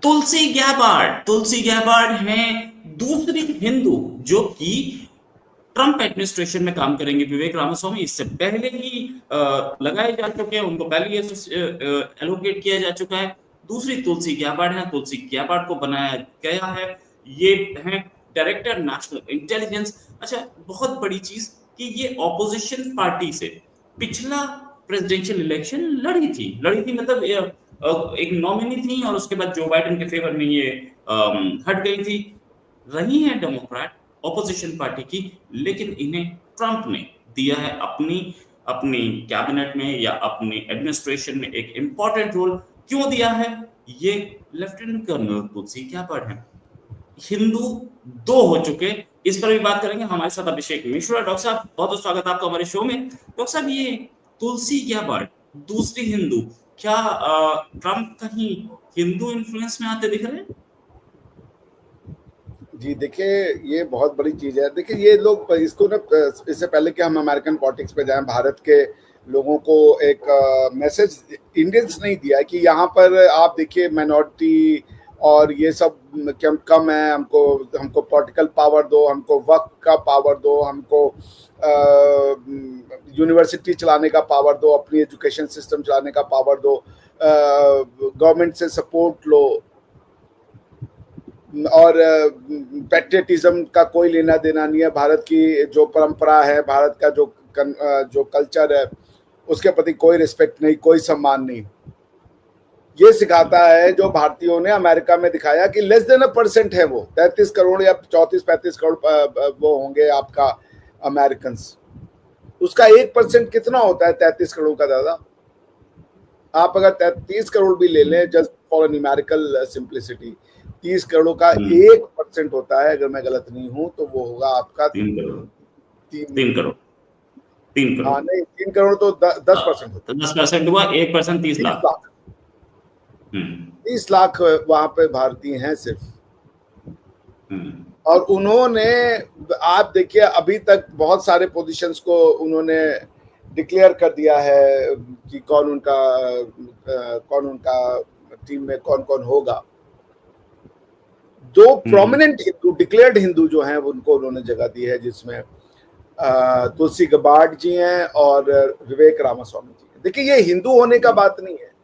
तुलसी Gabbard हैं दूसरी हिंदू जो कि ट्रंप एडमिनिस्ट्रेशन में काम करेंगे। विवेक रामास्वामी इससे पहले ही लगाए जा चुके हैं, उनको पहले ही एलोकेट किया जा चुका है। दूसरी तुलसी गैबार्ड है, तुलसी गैबार्ड को बनाया गया है, ये है डायरेक्टर नेशनल इंटेलिजेंस। अच्छा, बहुत बड़ी चीज कि ये ऑपोजिशन पार्टी से पिछला प्रेसिडेंशियल इलेक्शन लड़ी थी मतलब एक नॉमिनी थी, और उसके बाद जो बाइडेन के फेवर में ये हट गई थी। रही है डेमोक्रेट ऑपोजिशन पार्टी की, लेकिन इन्हें ट्रंप ने दिया है अपनी अपनी कैबिनेट में या अपनी एडमिनिस्ट्रेशन में एक इंपॉर्टेंट रोल। क्यों दिया है? ये लेफ्टिनेंट कर्नल तुलसी गैबार्ड है। हिंदू दो हो चुके, इस पर भी बात करेंगे। हमारे साथ अभिषेक मिश्रा। डॉक्टर साहब, बहुत बहुत स्वागत आपका हमारे शो में। डॉक्टर साहब, ये तुलसी गैबार्ड दूसरी हिंदू, क्या ट्रंप कहीं हिंदू इन्फ्लुएंस में आते दिख रहे हैं? जी देखिए, ये बहुत बड़ी चीज है। देखिए, ये लोग इसको ना, इससे पहले कि हम अमेरिकन पॉलिटिक्स पे जाएं, भारत के लोगों को एक मैसेज इंडियंस नहीं दिया है कि यहाँ पर आप देखिए माइनॉरिटी और ये सब कम है, हमको पॉलिटिकल पावर दो, हमको वक्त का पावर दो, हमको यूनिवर्सिटी चलाने का पावर दो, अपनी एजुकेशन सिस्टम चलाने का पावर दो, गवर्नमेंट से सपोर्ट लो, और पैट्रियटिज्म का कोई लेना देना नहीं है। भारत की जो परंपरा है, भारत का जो कल्चर है, उसके प्रति कोई रिस्पेक्ट नहीं, कोई सम्मान नहीं। ये सिखाता है जो भारतीयों ने अमेरिका में दिखाया कि लेस देन 1% है वो, 33 करोड़ या 34-35 करोड़ वो होंगे आपका अमेरिकन। उसका 1% कितना होता है 33 करोड़ का? दादा, आप अगर 30 करोड़ भी ले लें, just for numerical simplicity, 30 crore का 1% होता है, अगर मैं गलत नहीं हूं तो वो होगा आपका 3 करोड़। हाँ नहीं, 3 करोड़ तो 10% होता है। 10% हुआ, 1% 30 लाख। 30 लाख वहां पे भारतीय हैं सिर्फ। और उन्होंने, आप देखिए, अभी तक बहुत सारे पोजीशंस को उन्होंने डिक्लेयर कर दिया है कि कौन उनका टीम में कौन कौन होगा। दो प्रोमिनेंट हिंदू, डिक्लेयर्ड हिंदू जो हैं, उनको उन्होंने जगह दी है, जिसमें तुलसी गबार्ड जी हैं और विवेक रामास्वामी जी हैं। देखिए, ये हिंदू होने का बात नहीं है,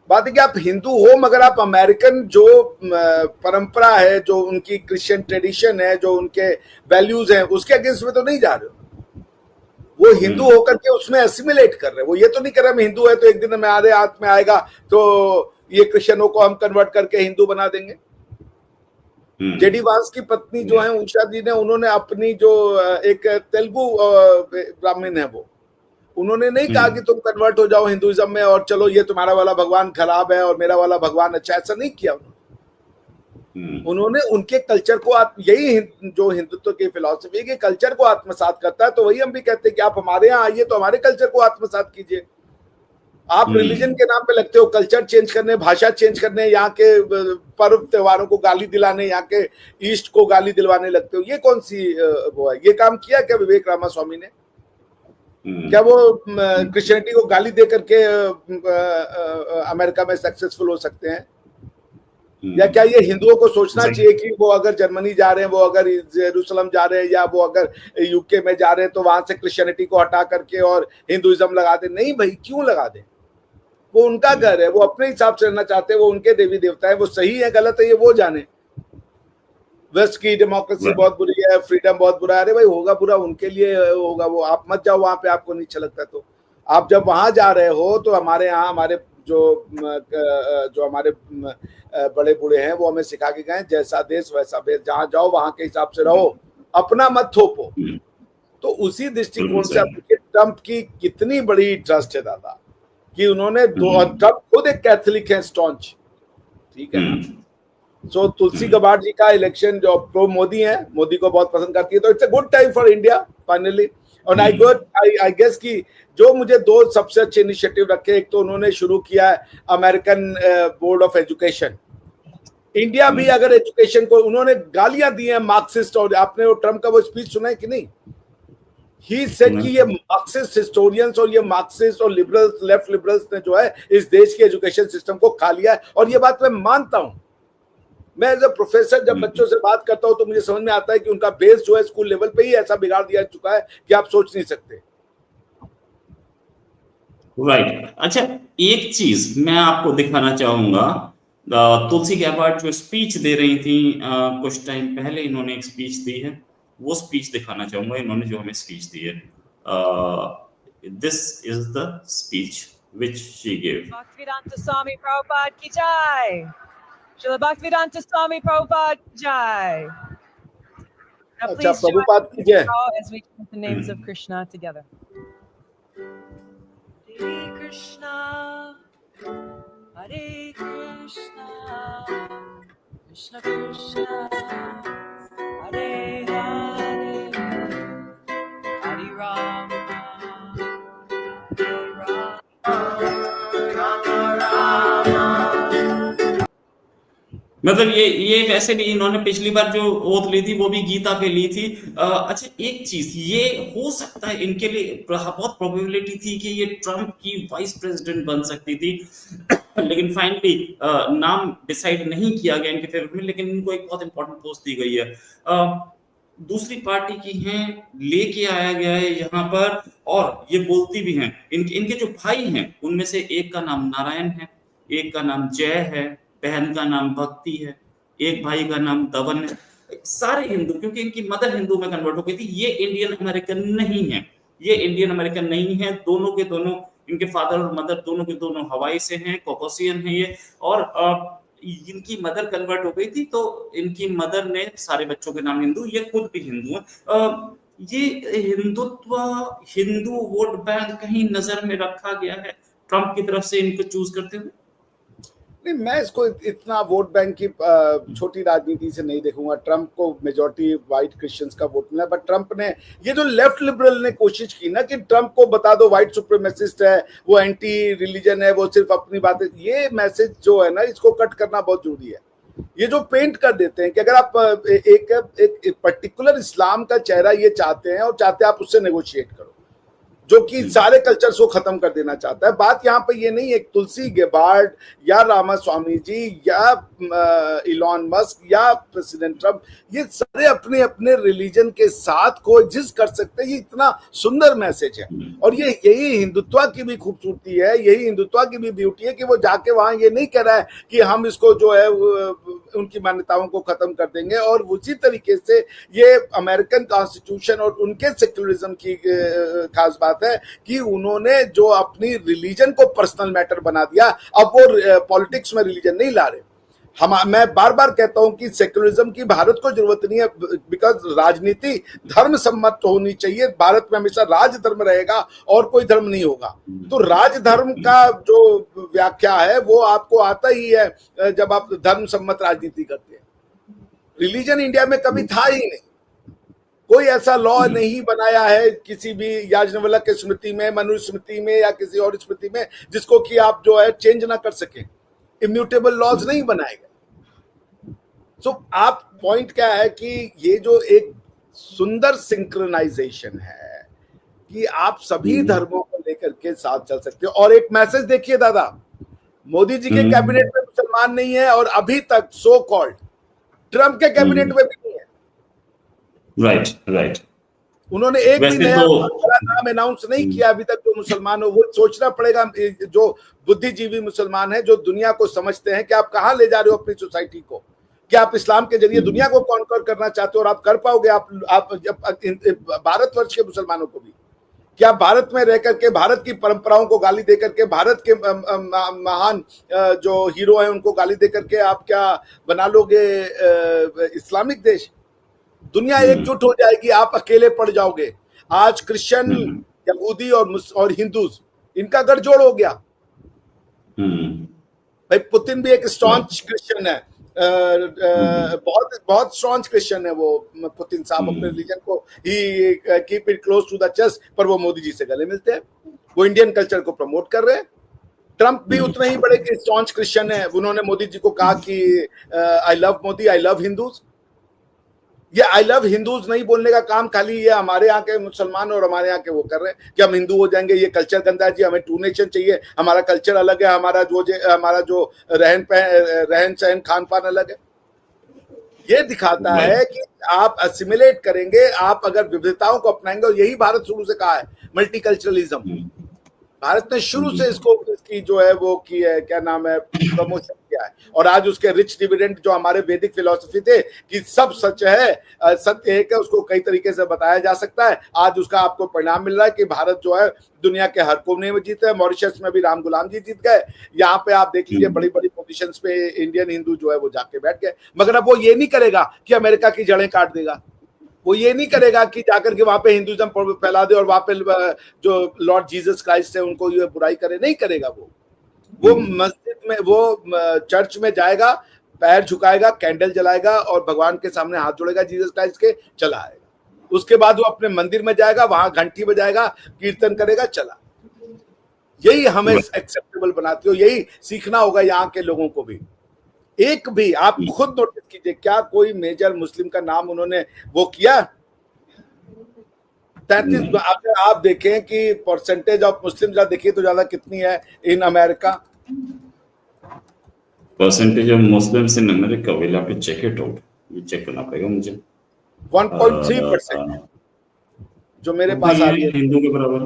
बात है कि आप हिंदू हो मगर आप अमेरिकन जो परंपरा है, जो उनकी क्रिश्चियन ट्रेडिशन है, जो उनके वैल्यूज हैं, उसके अगेंस्ट में तो नहीं जा रहे हो। वो हिंदू होकर के उसमें एसिमिलेट कर रहे हैं। वो ये तो नहीं कर रहे हम हिंदू है तो एक दिन हमारे हाथ में आएगा तो ये क्रिश्चियनों को हम कन्वर्ट करके हिंदू बना देंगे। जेडी वांस की पत्नी जो है उषा जी ने, उन्होंने अपनी जो एक तेलुगु ब्राह्मण है, वो उन्होंने नहीं कहा कि तुम कन्वर्ट हो जाओ हिंदुइज्म में और चलो ये तुम्हारा वाला भगवान खराब है और मेरा वाला भगवान अच्छा, ऐसा नहीं किया उन्होंने उनके कल्चर को, यही जो हिंदुत्व की फिलॉसफी के कल्चर को आत्मसात करता है। तो वही हम भी कहते हैं कि आप हमारे यहाँ आइए तो हमारे कल्चर को आत्मसात कीजिए। आप रिलीजन के नाम पे लगते हो कल्चर चेंज करने, भाषा चेंज करने, यहाँ के पर्व त्योहारों को गाली दिलाने, यहाँ के ईस्ट को गाली दिलवाने लगते हो। ये कौन सी वो है? ये काम किया क्या विवेक रामास्वामी ने? क्या वो क्रिश्चियनिटी को गाली दे करके अमेरिका में सक्सेसफुल हो सकते हैं? या क्या ये हिंदुओं को सोचना चाहिए कि वो अगर जर्मनी जा रहे हैं, वो अगर जेरूसलम जा रहे हैं, या वो अगर यूके में जा रहे हैं तो वहां से क्रिश्चियनिटी को हटा करके और हिंदुइज्म लगा दे? नहीं भाई, क्यों लगा दे? वो उनका घर है, वो अपने हिसाब से रहना चाहते हैं, वो उनके देवी देवता है, वो सही है गलत है ये वो जाने। वेस्ट की डेमोक्रेसी बहुत बुरी है, फ्रीडम बहुत बुरा है। अरे भाई, होगा बुरा उनके लिए होगा, वो आप मत जाओ वहां पे, आपको नहीं अच्छा लगता तो। आप जब वहां जा रहे हो तो हमारे यहाँ हमारे जो हमारे बड़े बूढ़े हैं वो हमें सिखा के गए, जैसा देश वैसा भेष, जहां जाओ वहां के हिसाब से रहो, अपना मत थोपो। तो उसी दृष्टिकोण से ट्रंप की कितनी बड़ी ट्रस्ट है दादा, कि उन्होंने ट्रंप खुद एक कैथोलिक है, स्टॉन्च, ठीक है ना। सो तुलसी गबार्ड जी का इलेक्शन, जो प्रो मोदी है, मोदी को बहुत पसंद करती है, तो it's a good time for India finally. और आई गेस कि जो मुझे दो सबसे अच्छे इनिशिएटिव रखे, एक तो उन्होंने शुरू किया है American board of education. India भी अगर एजुकेशन को, उन्होंने गालियां दी हैं मार्क्सिस्ट, और आपने वो ट्रम्प का वो स्पीच सुना है कि नहीं? ही सेड कि ये मार्क्सिस्ट हिस्टोरियंस और ये मार्क्सिस्ट और लिबरल्स, लेफ्ट लिबरल्स ने जो है इस देश के एजुकेशन सिस्टम को खा लिया है। और ये बात मैं मानता हूं, मैं एज ए प्रोफेसर जब बच्चों से बात करता हूं तो मुझे समझ में आता है कि उनका बेस जो है स्कूल लेवल पे ही ऐसा बिगाड़ दिया चुका है कि आप सोच नहीं सकते। राइट। अच्छा, एक चीज मैं आपको दिखाना चाहूंगा, तुलसी गैबार्ड जो स्पीच दे रही थी कुछ टाइम पहले, इन्होंने एक स्पीच दी है, वो स्पीच दिखाना चाहूंगा, इन्होंने जो हमें स्पीच दी है। This is the speech which she gave. Bhaktivedanta Swami Prabhupada ki jai. Srila Bhaktivedanta Swami Prabhupada ki jai. Now please join Prabhupada as we chant the names of Krishna together. Hare Krishna, Hare Krishna, Krishna Krishna, Hare Hare, Hare Rama, Hare Rama, Rama Rama। मतलब ये वैसे भी इन्होंने पिछली बार जो oath ली थी वो भी गीता पे ली थी। अच्छा, एक चीज ये हो सकता है इनके लिए बहुत प्रोबेबिलिटी थी कि ये ट्रम्प की वाइस प्रेसिडेंट बन सकती थी लेकिन फाइनली नाम डिसाइड नहीं किया गया इनके फेवर में, लेकिन इनको एक बहुत इंपॉर्टेंट पोस्ट दी गई है। दूसरी पार्टी की हैं, लेके आया गया है यहाँ पर, और ये बोलती भी हैं। इनके जो भाई हैं उनमें से एक का नाम नारायण है, एक का नाम जय है, बहन का नाम भक्ति है, एक भाई का नाम धवन है। सारे हिंदू, क्योंकि इनकी मदर हिंदू में कन्वर्ट हो गई थी। ये इंडियन अमेरिकन नहीं है, ये इंडियन अमेरिकन नहीं है, दोनों के दोनों, इनके फादर और मदर दोनों के दोनों हवाई से हैं, कॉकोसियन है ये। और इनकी मदर कन्वर्ट हो गई थी तो इनकी मदर ने सारे बच्चों के नाम हिंदू, ये खुद भी हिंदू है। ये हिंदुत्व, हिंदू वोट बैंक कहीं नजर में रखा गया है ट्रम्प की तरफ से इनको चूज करते हुए? नहीं, मैं इसको इतना वोट बैंक की छोटी राजनीति से नहीं देखूंगा। ट्रम्प को मेजॉरिटी वाइट क्रिश्चियंस का वोट मिला, बट ट्रम्प ने, ये जो लेफ्ट लिबरल ने कोशिश की ना कि ट्रम्प को बता दो वाइट सुप्रीमेसिस्ट है, वो एंटी रिलीजन है, वो सिर्फ अपनी बातें, ये मैसेज जो है ना इसको कट करना बहुत जरूरी है। ये जो पेंट कर देते हैं कि अगर आप एक पर्टिकुलर इस्लाम का चेहरा ये चाहते हैं और चाहते हैं आप उससे नेगोशिएट करो, जो कि सारे कल्चर्स को खत्म कर देना चाहता है। बात यहाँ पे ये नहीं है तुलसी गेबार्ड या रामास्वामी जी या इलॉन मस्क या प्रेसिडेंट ट्रम्प, ये सारे अपने अपने रिलीजन के साथ कोएग्जिस्ट कर सकते हैं। ये इतना सुंदर मैसेज है, और ये यही हिंदुत्व की भी खूबसूरती है, यही हिंदुत्व की भी ब्यूटी है कि वो जाके वहां ये नहीं कह रहा है कि हम इसको जो है उनकी मान्यताओं को खत्म कर देंगे। और उसी तरीके से ये अमेरिकन कॉन्स्टिट्यूशन और उनके सेक्युलरिज्म की खास बात है कि उन्होंने जो अपनी रिलीजन को पर्सनल मैटर बना दिया, अब वो पॉलिटिक्स में रिलीजन नहीं ला रहे। मैं बार बार कहता हूं कि सेक्युलरिज्म की भारत को जरूरत नहीं है, बिकॉज राजनीति धर्म सम्मत होनी चाहिए। भारत में हमेशा राज धर्म रहेगा और कोई धर्म नहीं होगा। तो राज धर्म का जो व्याख्या है वो आपको आता ही है जब आप धर्म सम्मत राजनीति करते हैं। रिलीजन इंडिया में कभी था ही नहीं, कोई ऐसा लॉ नहीं बनाया है किसी भी याज्ञवल्क्य के स्मृति में, मनुस्मृति में या किसी और स्मृति में, जिसको कि आप जो है चेंज ना कर सके। इम्यूटेबल लॉज नहीं बनाए गए। सो आप पॉइंट क्या है कि ये जो एक सुंदर सिंक्रोनाइजेशन है कि आप सभी धर्मों को लेकर के साथ चल सकते हो। और एक मैसेज देखिए दादा, मोदी जी के कैबिनेट में मुसलमान नहीं है, और अभी तक सो कॉल्ड ट्रम्प के कैबिनेट में भी नहीं है। राइट। उन्होंने एक भी नया नाम अनाउंस नहीं किया अभी तक जो मुसलमान हो। वो सोचना पड़ेगा, जो बुद्धिजीवी मुसलमान है, जो दुनिया को समझते हैं कि आप कहां ले जा रहे हो अपनी सोसाइटी को, कि आप इस्लाम के जरिए दुनिया को कॉन्कर करना चाहते हो, और आप कर पाओगे। आप भारतवर्ष के मुसलमानों को भी, कि आप भारत में रह करके भारत की परंपराओं को गाली दे करके, भारत के महान जो हीरो हैं उनको गाली दे करके आप क्या बना लोगे इस्लामिक देश? दुनिया एकजुट हो जाएगी, आप अकेले पड़ जाओगे। आज क्रिश्चियन, यहूदी और हिंदूज, इनका गठजोड़ हो गया। भाई पुतिन भी एक स्ट्रॉन्ग क्रिश्चियन है, बहुत बहुत स्ट्रॉन्ग क्रिश्चियन है वो पुतिन साहब। अपने रिलीजन को ही keep it close to the chest, पर वो मोदी जी से गले मिलते हैं। वो इंडियन कल्चर को प्रमोट कर रहे हैं। ट्रम्प भी उतना ही बड़े स्ट्रॉन्ग क्रिश्चियन है। उन्होंने मोदी जी को कहा कि I love Modi, I love Hindus. ये आई लव हिंदूज नहीं बोलने का काम खाली ये हमारे यहाँ के मुसलमान और हमारे यहाँ के वो कर रहे हैं कि हम हिंदू हो जाएंगे, ये कल्चर गंदा है जी, हमें टू नेशन चाहिए, हमारा कल्चर अलग है, हमारा जो रहन सहन खान पान अलग है। ये दिखाता है कि आप असिमिलेट करेंगे, आप अगर विविधताओं को अपनाएंगे, और यही भारत शुरू से कहा है, मल्टीकल्चरलिज्म। भारत ने शुरू से इसकी जो है वो की है, क्या नाम है, प्रमोशन किया है। और आज उसके रिच डिविडेंड जो हमारे वैदिक फिलॉसफी थे कि सब सच है, सत्य है, कि उसको कई तरीके से बताया जा सकता है, आज उसका आपको परिणाम मिल रहा है कि भारत जो है दुनिया के हर कोने में जीता है। मॉरिशस में भी राम गुलाम जी जीत गए, यहाँ पे आप देख लीजिए बड़ी बड़ी पोजीशंस पे इंडियन हिंदू जो है वो जाके बैठ गए। मगर अब वो ये नहीं करेगा कि अमेरिका की जड़ें काट देगा, वो ये नहीं करेगा कि जाकर के वहां पे हिंदुइज्म फैला दे और वहां पे जो लॉर्ड जीसस क्राइस्ट है उनको ये बुराई करे, नहीं करेगा। वो मस्जिद में, वो चर्च में जाएगा, पैर झुकाएगा, कैंडल जलाएगा और भगवान के सामने हाथ जोड़ेगा जीसस क्राइस्ट के, चला आएगा। उसके बाद वो अपने मंदिर में जाएगा, वहां घंटी बजाएगा, कीर्तन करेगा, चला। यही हमें एक्सेप्टेबल बनाती हो, यही सीखना होगा यहाँ के लोगों को भी। एक भी आप खुद नोटिस कीजिए, क्या कोई मेजर मुस्लिम का नाम उन्होंने वो किया? 33, अगर आप देखें कि परसेंटेज ऑफ मुस्लिम देखिए तो ज्यादा कितनी है in America? Percentage of Muslims in America, will have to check it out, ये चेक करना पड़ेगा मुझे। 1.3% जो मेरे पास आ रही है। हिंदू के बराबर,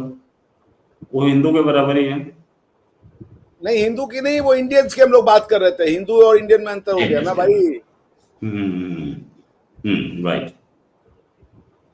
वो हिंदू के बराबर ही है। नहीं, हिंदू की नहीं, वो इंडियंस की हम लोग बात कर रहे थे। हिंदू और इंडियन में अंतर हो गया ना भाई। राइट।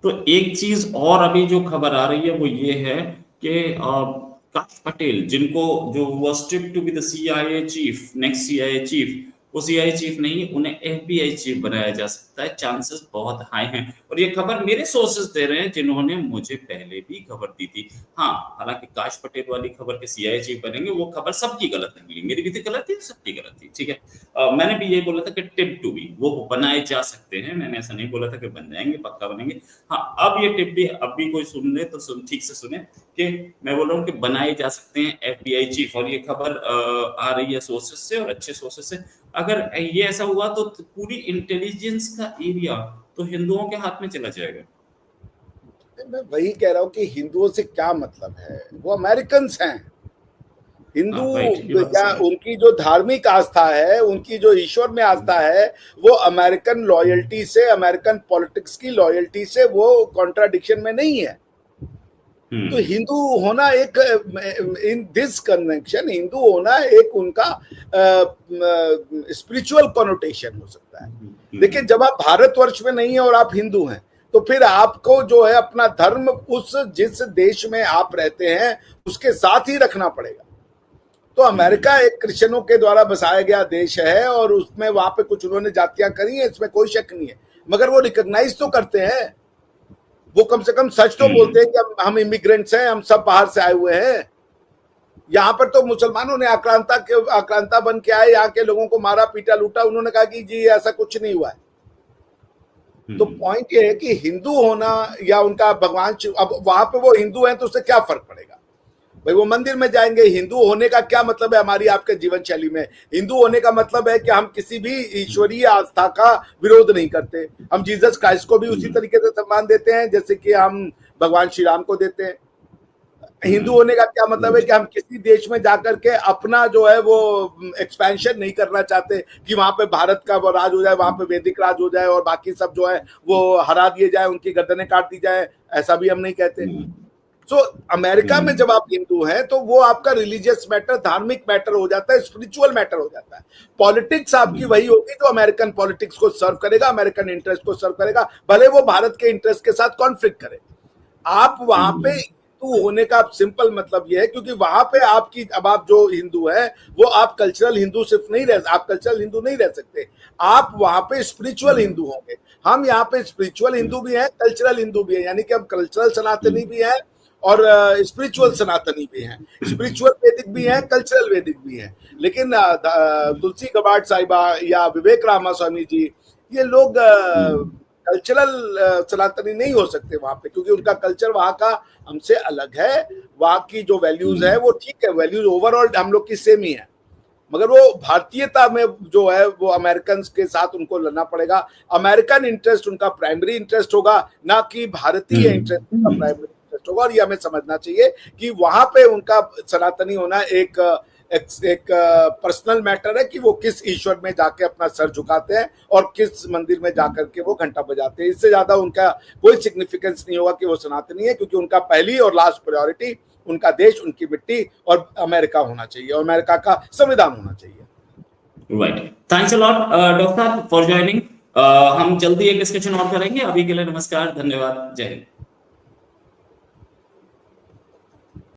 तो एक चीज और अभी जो खबर आ रही है वो ये है कि काश पटेल, जिनको जो was stripped to be the CIA chief, next CIA chief, वो CIA चीफ नहीं, उन्हें FBI चीफ बनाया जा सकता है। चांसेस बहुत हाई हैं, और ये खबर मेरे सोर्सेज दे रहे हैं जिन्होंने मुझे पहले भी खबर दी थी। हाँ, हालांकि काश पटेल वाली खबर के CIA चीफ बनेंगे, वो खबर सबकी गलत निकली, मेरी भी तो गलत थी, सबकी गलत थी, ठीक है। मैंने भी यही बोला था कि टिप टू बी वो बनाए जा सकते हैं, मैंने ऐसा नहीं बोला था कि बन जाएंगे, पक्का बनेंगे। हाँ, अब ये टिप भी अब भी कोई सुन ले तो ठीक से सुने कि मैं बोल रहा हूँ कि बनाए जा सकते हैं FBI चीफ, और ये खबर आ रही है सोर्सेस से, और अच्छे सोर्सेस से। अगर ये ऐसा हुआ तो पूरी इंटेलिजेंस का एरिया तो हिंदुओं के हाथ में चला जाएगा। मैं वही कह रहा हूँ कि हिंदुओं से क्या मतलब है, वो अमेरिकन हैं। हिंदू या उनकी जो धार्मिक आस्था है, उनकी जो ईश्वर में आस्था है, वो अमेरिकन लॉयल्टी से, अमेरिकन पॉलिटिक्स की लॉयल्टी से वो कॉन्ट्राडिक्शन में नहीं है। तो हिंदू होना एक, इन दिस कन्वेंशन, हिंदू होना एक उनका स्पिरिचुअल कॉनोटेशन हो सकता है। लेकिन जब आप भारतवर्ष में नहीं है और आप हिंदू हैं, तो फिर आपको जो है अपना धर्म उस जिस देश में आप रहते हैं उसके साथ ही रखना पड़ेगा। तो अमेरिका एक क्रिश्चियनों के द्वारा बसाया गया देश है, और उसमें वहां पे कुछ उन्होंने जातियां करी है, इसमें कोई शक नहीं है, मगर वो रिकॉग्नाइज तो करते हैं, वो कम से कम सच तो बोलते हैं कि हम इमिग्रेंट्स हैं, हम सब बाहर से आए हुए हैं। यहाँ पर तो मुसलमानों ने आक्रांता बन के आए, यहाँ के लोगों को मारा पीटा लूटा, उन्होंने कहा कि जी ऐसा कुछ नहीं हुआ है। तो पॉइंट ये है कि हिंदू होना या उनका भगवान, अब वहां पे वो हिंदू हैं तो उससे क्या फर्क पड़ेगा भाई? वो मंदिर में जाएंगे। हिंदू होने का क्या मतलब है हमारी आपके जीवन शैली में? हिंदू होने का मतलब है कि हम किसी भी ईश्वरीय आस्था का विरोध नहीं करते। हम जीसस क्राइस्ट को भी उसी तरीके से सम्मान देते हैं जैसे कि हम भगवान श्री राम को देते हैं। हिंदू होने का क्या मतलब है कि हम किसी देश में जाकर के अपना जो है वो एक्सपेंशन नहीं करना चाहते कि वहां पे भारत का वो राज हो जाए, वहां पे वैदिक राज हो जाए और बाकी सब जो है वो हरा दिए जाए, उनकी गर्दनें काट दी जाए, ऐसा भी हम नहीं कहते। सो अमेरिका में जब आप हिंदू हैं तो वो आपका रिलीजियस मैटर, धार्मिक मैटर हो जाता है, स्पिरिचुअल मैटर हो जाता है। पॉलिटिक्स आपकी वही होगी जो अमेरिकन पॉलिटिक्स को सर्व करेगा, अमेरिकन इंटरेस्ट को सर्व करेगा, भले वो भारत के इंटरेस्ट के साथ कॉन्फ्लिक्ट करे। आप वहां पे हिंदू होने का सिंपल मतलब यह है क्योंकि वहां पे आपकी, अब आप जो हिंदू है वो आप कल्चरल हिंदू सिर्फ नहीं रह, आप कल्चरल हिंदू नहीं रह सकते, आप वहां पे स्पिरिचुअल हिंदू होंगे। हम यहाँ पे स्पिरिचुअल हिंदू भी हैं, कल्चरल हिंदू भी है, यानी कि हम कल्चरल सनातनी भी हैं और स्पिरिचुअल सनातनी भी हैं, स्पिरिचुअल वैदिक भी हैं, कल्चरल वैदिक भी हैं। लेकिन तुलसी गबार्ड साहिबा या विवेक रामा स्वामी जी, ये लोग कल्चरल सनातनी नहीं हो सकते वहां पे, क्योंकि उनका कल्चर वहां का हमसे अलग है। वहां की जो वैल्यूज है वो ठीक है, वैल्यूज ओवरऑल हम लोग की सेम ही है, मगर वो भारतीयता में जो है वो अमेरिकन के साथ उनको लड़ना पड़ेगा। अमेरिकन इंटरेस्ट उनका प्राइमरी इंटरेस्ट होगा, ना कि भारतीय इंटरेस्ट उनका प्राइमरी इंटरेस्ट होगा। और ये हमें समझना चाहिए कि वहां पे उनका सनातनी होना एक एक पर्सनल मैटर है कि वो किस ईश्वर में जाके अपना सर झुकाते हैं और किस मंदिर में जाकर के वो घंटा बजाते हैं। इससे ज्यादा उनका कोई सिग्निफिकेंस नहीं होगा कि वो सनातनी है, क्योंकि उनका पहली और लास्ट प्रायोरिटी उनका देश, उनकी मिट्टी और अमेरिका होना चाहिए, और अमेरिका का संविधान होना चाहिए। Right, thanks a lot doctor for joining. हम जल्दी एक डिस्कशन और करेंगे। अभी के लिए नमस्कार, धन्यवाद, जय हिंद।